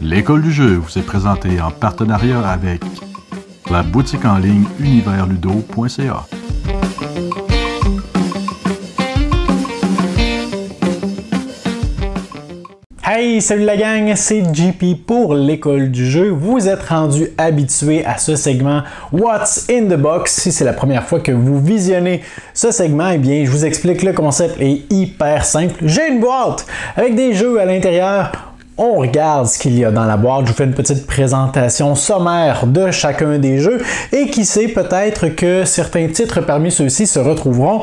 L'école du jeu vous est présentée en partenariat avec la boutique en ligne universludo.ca. Hey, salut la gang, c'est JP pour l'école du jeu. Vous êtes rendu habitué à ce segment What's in the Box. Si c'est la première fois que vous visionnez ce segment, eh bien, je vous explique, le concept est hyper simple. J'ai une boîte avec des jeux à l'intérieur. On regarde ce qu'il y a dans la boîte, je vous fais une petite présentation sommaire de chacun des jeux et qui sait, peut-être que certains titres parmi ceux-ci se retrouveront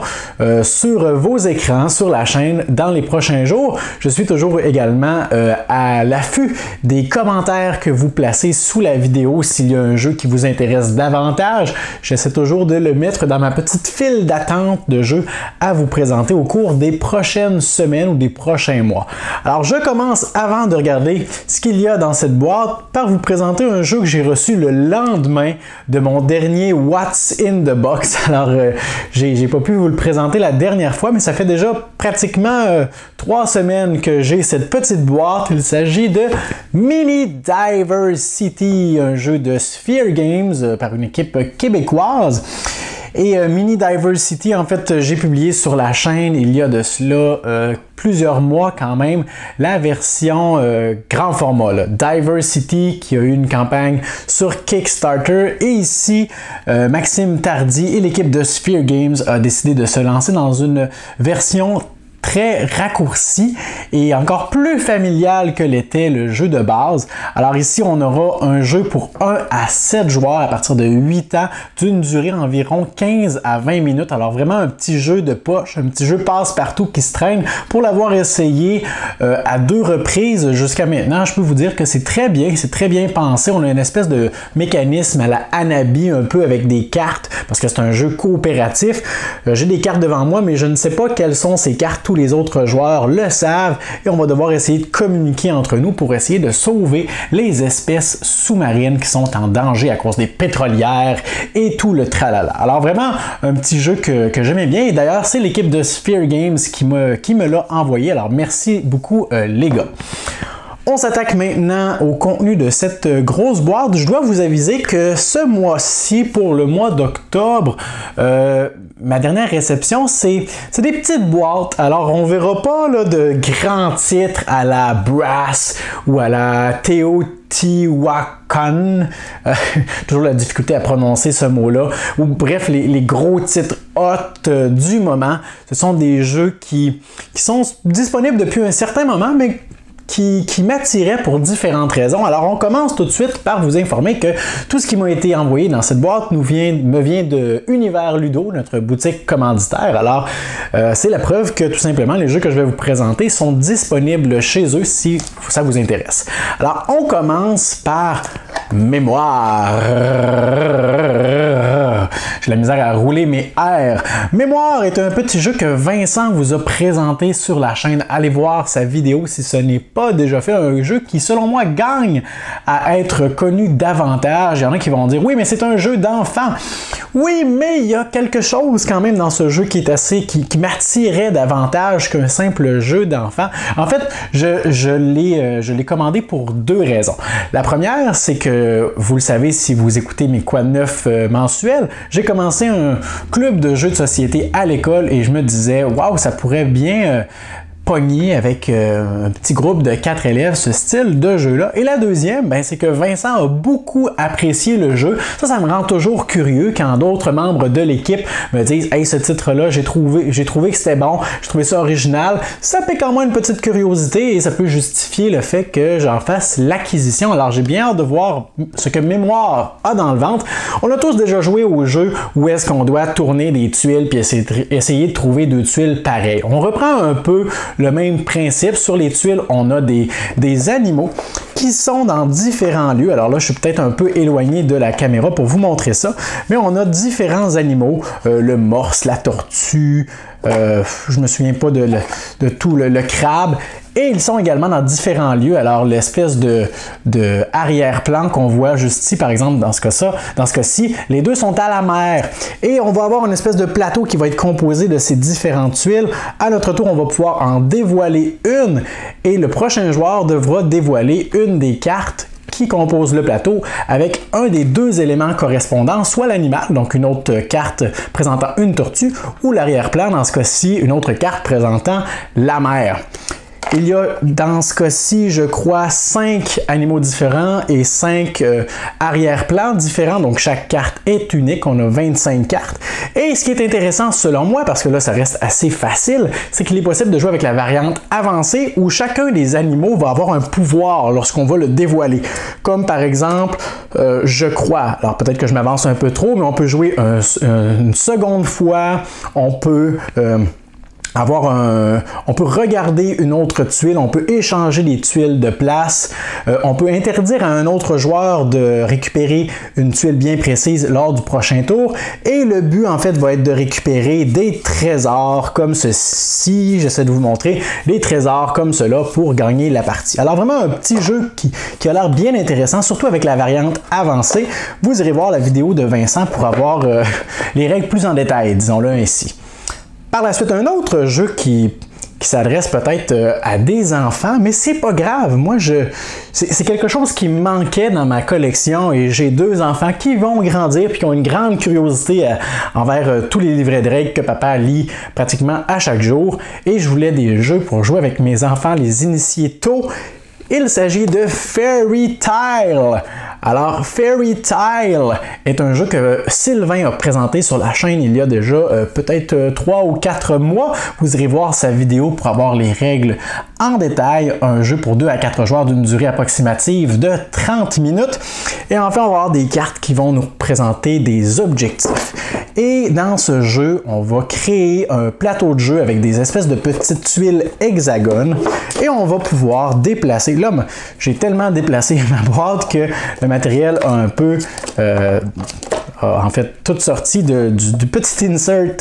sur vos écrans, sur la chaîne dans les prochains jours. Je suis toujours également à l'affût des commentaires que vous placez sous la vidéo s'il y a un jeu qui vous intéresse davantage. J'essaie toujours de le mettre dans ma petite file d'attente de jeux à vous présenter au cours des prochaines semaines ou des prochains mois. Alors je commence avant de regarder ce qu'il y a dans cette boîte par vous présenter un jeu que j'ai reçu le lendemain de mon dernier What's in the Box. Alors, j'ai pas pu vous le présenter la dernière fois, mais ça fait déjà pratiquement 3 semaines que j'ai cette petite boîte. Il s'agit de Mini Diversity, un jeu de Sphere Games par une équipe québécoise. Et Mini Diversity, en fait, j'ai publié sur la chaîne il y a de cela plusieurs mois quand même, la version grand format, là. Diversity, qui a eu une campagne sur Kickstarter. Et ici, Maxime Tardy et l'équipe de Sphere Games a décidé de se lancer dans une version très raccourci et encore plus familial que l'était le jeu de base. Alors ici, on aura un jeu pour 1 à 7 joueurs à partir de 8 ans, d'une durée environ 15 à 20 minutes. Alors vraiment un petit jeu de poche, un petit jeu passe-partout qui se traîne. Pour l'avoir essayé à 2 reprises jusqu'à maintenant, je peux vous dire que c'est très bien pensé. On a une espèce de mécanisme à la Hanabi, un peu avec des cartes, parce que c'est un jeu coopératif. J'ai des cartes devant moi, mais je ne sais pas quelles sont ces cartes. Tous les autres joueurs le savent et on va devoir essayer de communiquer entre nous pour essayer de sauver les espèces sous-marines qui sont en danger à cause des pétrolières et tout le tralala. Alors vraiment un petit jeu que j'aimais bien et d'ailleurs c'est l'équipe de Sphere Games qui me l'a envoyé. Alors merci beaucoup les gars. On s'attaque maintenant au contenu de cette grosse boîte. Je dois vous aviser que ce mois-ci, pour le mois d'octobre, ma dernière réception, c'est des petites boîtes. Alors, on verra pas là, de grands titres à la Brass ou à la Teotihuacan. Toujours la difficulté à prononcer ce mot-là. Ou bref, les gros titres hot du moment. Ce sont des jeux qui sont disponibles depuis un certain moment, mais qui m'attirait pour différentes raisons. Alors, on commence tout de suite par vous informer que tout ce qui m'a été envoyé dans cette boîte me vient de Univers Ludo, notre boutique commanditaire. Alors, c'est la preuve que tout simplement, les jeux que je vais vous présenter sont disponibles chez eux si ça vous intéresse. Alors, on commence par Mémoire. J'ai la misère à rouler mes R. Mémoire est un petit jeu que Vincent vous a présenté sur la chaîne. Allez voir sa vidéo si ce n'est pas déjà fait. Un jeu qui, selon moi, gagne à être connu davantage. Il y en a qui vont dire, oui, mais c'est un jeu d'enfant. Oui, mais il y a quelque chose quand même dans ce jeu qui est qui m'attirait davantage qu'un simple jeu d'enfant. En fait, je l'ai commandé pour 2 raisons. La première, c'est que, vous le savez si vous écoutez mes Quoi de neuf mensuels, j'ai commencé un club de jeux de société à l'école et je me disais, waouh, ça pourrait bien pogner avec un petit groupe de 4 élèves ce style de jeu-là. Et la deuxième, ben, c'est que Vincent a beaucoup apprécié le jeu. Ça me rend toujours curieux quand d'autres membres de l'équipe me disent « Hey, ce titre-là, j'ai trouvé que c'était bon, j'ai trouvé ça original. » Ça pique en moi une petite curiosité et ça peut justifier le fait que j'en fasse l'acquisition. Alors, j'ai bien hâte de voir ce que Mémoire a dans le ventre. On a tous déjà joué au jeu où est-ce qu'on doit tourner des tuiles puis essayer de trouver 2 tuiles pareilles. On reprend un peu le même principe. Sur les tuiles, on a des animaux qui sont dans différents lieux. Alors là, je suis peut-être un peu éloigné de la caméra pour vous montrer ça, mais on a différents animaux, le morse, la tortue, je me souviens pas de tout, le crabe. Et ils sont également dans différents lieux. Alors, l'espèce de arrière-plan qu'on voit juste ici, par exemple, dans ce cas-ci, les deux sont à la mer. Et on va avoir une espèce de plateau qui va être composé de ces différentes tuiles. À notre tour, on va pouvoir en dévoiler une. Et le prochain joueur devra dévoiler une des cartes qui compose le plateau avec un des deux éléments correspondants, soit l'animal, donc une autre carte présentant une tortue, ou l'arrière-plan, dans ce cas-ci, une autre carte présentant la mer. Il y a dans ce cas-ci, je crois, 5 animaux différents et 5 arrière-plans différents. Donc chaque carte est unique. On a 25 cartes. Et ce qui est intéressant selon moi, parce que là ça reste assez facile, c'est qu'il est possible de jouer avec la variante avancée où chacun des animaux va avoir un pouvoir lorsqu'on va le dévoiler. Comme par exemple, je crois, alors peut-être que je m'avance un peu trop, mais on peut jouer une seconde fois, on peut... on peut regarder une autre tuile, on peut échanger les tuiles de place, on peut interdire à un autre joueur de récupérer une tuile bien précise lors du prochain tour, et le but en fait va être de récupérer des trésors comme ceci, j'essaie de vous montrer, des trésors comme cela pour gagner la partie. Alors vraiment un petit jeu qui a l'air bien intéressant, surtout avec la variante avancée. Vous irez voir la vidéo de Vincent pour avoir les règles plus en détail, disons-le ainsi. Par la suite, un autre jeu qui s'adresse peut-être à des enfants, mais c'est pas grave. Moi, c'est quelque chose qui me manquait dans ma collection et j'ai 2 enfants qui vont grandir et qui ont une grande curiosité envers tous les livrets de règles que papa lit pratiquement à chaque jour. Et je voulais des jeux pour jouer avec mes enfants, les initier tôt. Il s'agit de Fairy Tail. Alors, Fairy Tail est un jeu que Sylvain a présenté sur la chaîne il y a déjà peut-être 3 ou 4 mois. Vous irez voir sa vidéo pour avoir les règles en détail. Un jeu pour 2 à 4 joueurs d'une durée approximative de 30 minutes. Et enfin, on va avoir des cartes qui vont nous présenter des objectifs. Et dans ce jeu, on va créer un plateau de jeu avec des espèces de petites tuiles hexagones. Et on va pouvoir déplacer. Là, j'ai tellement déplacé ma boîte que le matériel a un peu, en fait, toute sortie du petit insert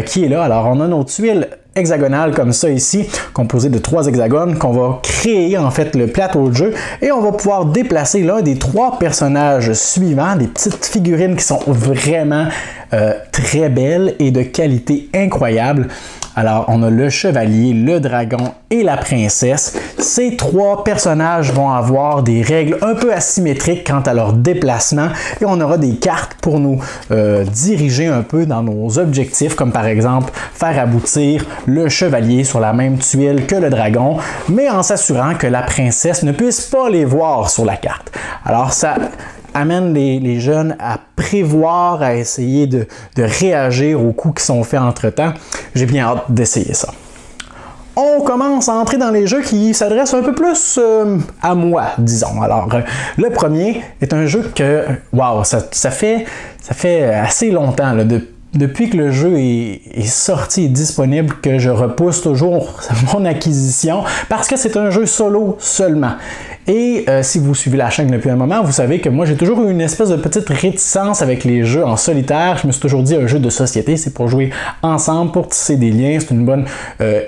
qui est là. Alors, on a nos tuiles hexagonales comme ça ici, composées de 3 hexagones, qu'on va créer en fait le plateau de jeu et on va pouvoir déplacer l'un des 3 personnages suivants, des petites figurines qui sont vraiment très belles et de qualité incroyable. Alors, on a le chevalier, le dragon et la princesse. Ces 3 personnages vont avoir des règles un peu asymétriques quant à leur déplacement et on aura des cartes pour nous diriger un peu dans nos objectifs, comme par exemple faire aboutir le chevalier sur la même tuile que le dragon, mais en s'assurant que la princesse ne puisse pas les voir sur la carte. Alors, ça amène les jeunes à prévoir, à essayer de réagir aux coups qui sont faits entre-temps. J'ai bien hâte d'essayer ça. On commence à entrer dans les jeux qui s'adressent un peu plus à moi, disons. Alors, le premier est un jeu que, wow, ça fait assez longtemps, là, depuis que le jeu est sorti et disponible, que je repousse toujours mon acquisition parce que c'est un jeu solo seulement. Et si vous suivez la chaîne depuis un moment, vous savez que moi j'ai toujours eu une espèce de petite réticence avec les jeux en solitaire. Je me suis toujours dit un jeu de société, c'est pour jouer ensemble, pour tisser des liens, c'est une bonne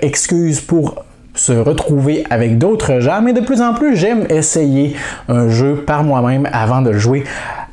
excuse pour se retrouver avec d'autres gens, mais de plus en plus j'aime essayer un jeu par moi-même avant de le jouer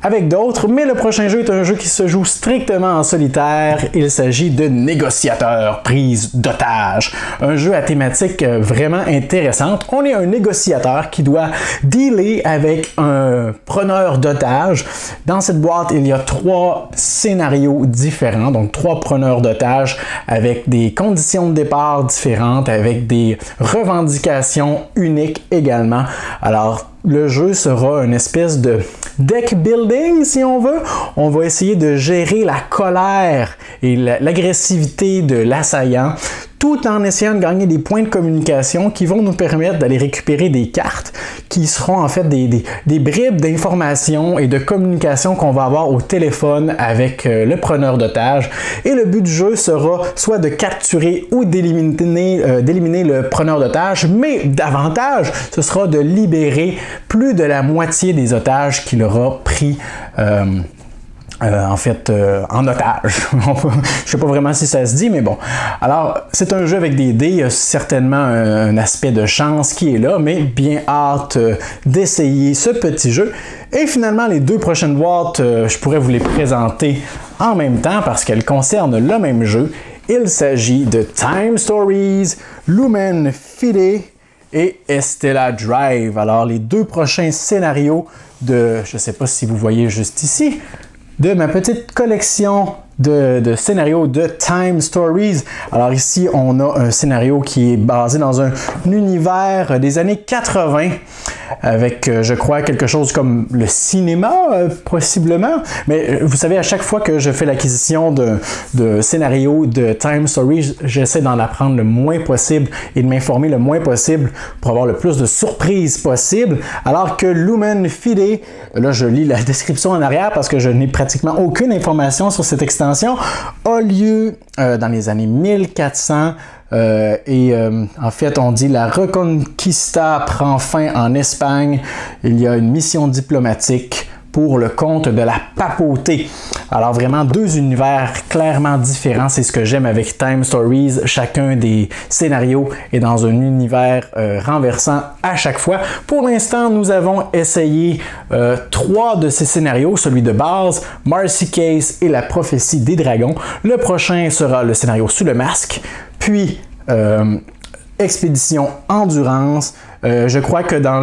avec d'autres, mais le prochain jeu est un jeu qui se joue strictement en solitaire. Il s'agit de Négociateur, prise d'otage. Un jeu à thématique vraiment intéressante. On est un négociateur qui doit dealer avec un preneur d'otages. Dans cette boîte, il y a 3 scénarios différents, donc 3 preneurs d'otages avec des conditions de départ différentes, avec des revendications uniques également. Alors, le jeu sera une espèce de deck building, si on veut. On va essayer de gérer la colère et l'agressivité de l'assaillant, tout en essayant de gagner des points de communication qui vont nous permettre d'aller récupérer des cartes qui seront en fait des bribes d'informations et de communication qu'on va avoir au téléphone avec le preneur d'otages. Et le but du jeu sera soit de capturer ou d'éliminer le preneur d'otages, mais davantage, ce sera de libérer plus de la moitié des otages qu'il aura pris en otage. Je sais pas vraiment si ça se dit, mais bon. Alors, c'est un jeu avec des dés, il y a certainement un aspect de chance qui est là, mais bien hâte d'essayer ce petit jeu. Et finalement, les deux prochaines boîtes, je pourrais vous les présenter en même temps parce qu'elles concernent le même jeu. Il s'agit de Time Stories, Lumen Fide et Estella Drive. Alors, les deux prochains scénarios de, je ne sais pas si vous voyez juste ici, de ma petite collection de scénarios de Time Stories. Alors ici, on a un scénario qui est basé dans un univers des années 80 avec, je crois, quelque chose comme le cinéma, possiblement. Mais vous savez, à chaque fois que je fais l'acquisition de scénarios de Time Stories, j'essaie d'en apprendre le moins possible et de m'informer le moins possible pour avoir le plus de surprises possible. Alors que Lumen Fide, là je lis la description en arrière parce que je n'ai pratiquement aucune information sur cette extension, a lieu dans les années 1400 en fait on dit la Reconquista prend fin en Espagne. Il y a une mission diplomatique pour le compte de la papauté. Alors vraiment deux univers clairement différents, c'est ce que j'aime avec Time Stories. Chacun des scénarios est dans un univers renversant à chaque fois. Pour l'instant, nous avons essayé 3 de ces scénarios, celui de base, Marcy Case et la prophétie des dragons. Le prochain sera le scénario Sous le masque, puis Expédition Endurance. Je crois que dans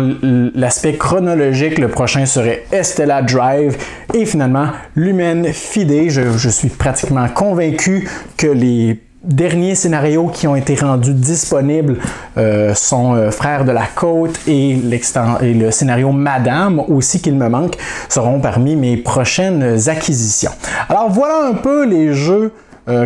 l'aspect chronologique, le prochain serait Estella Drive et finalement Lumen Fide. Je suis pratiquement convaincu que les derniers scénarios qui ont été rendus disponibles sont Frères de la Côte et le scénario Madame aussi qu'il me manque seront parmi mes prochaines acquisitions. Alors voilà un peu les jeux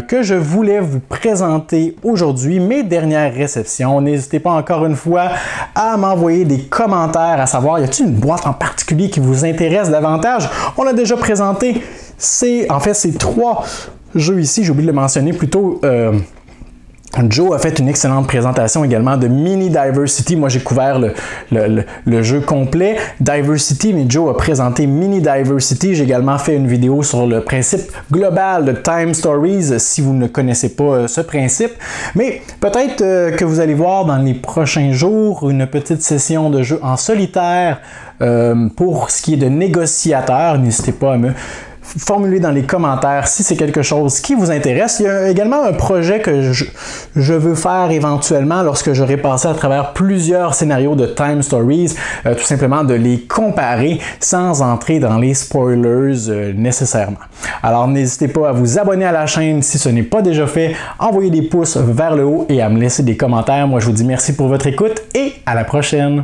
que je voulais vous présenter aujourd'hui, mes dernières réceptions. N'hésitez pas encore une fois à m'envoyer des commentaires, à savoir, y a-t-il une boîte en particulier qui vous intéresse davantage? On a déjà présenté, ces 3 jeux ici, j'ai oublié de le mentionner plus tôt. Joe a fait une excellente présentation également de Mini Diversity. Moi, j'ai couvert le jeu complet Diversity, mais Joe a présenté Mini Diversity. J'ai également fait une vidéo sur le principe global de Time Stories, si vous ne connaissez pas ce principe. Mais peut-être que vous allez voir dans les prochains jours une petite session de jeu en solitaire pour ce qui est de négociateur. N'hésitez pas à me formuler dans les commentaires si c'est quelque chose qui vous intéresse. Il y a également un projet que je veux faire éventuellement lorsque j'aurai passé à travers plusieurs scénarios de Time Stories, tout simplement de les comparer sans entrer dans les spoilers nécessairement. Alors n'hésitez pas à vous abonner à la chaîne si ce n'est pas déjà fait, envoyer des pouces vers le haut et à me laisser des commentaires. Moi je vous dis merci pour votre écoute et à la prochaine!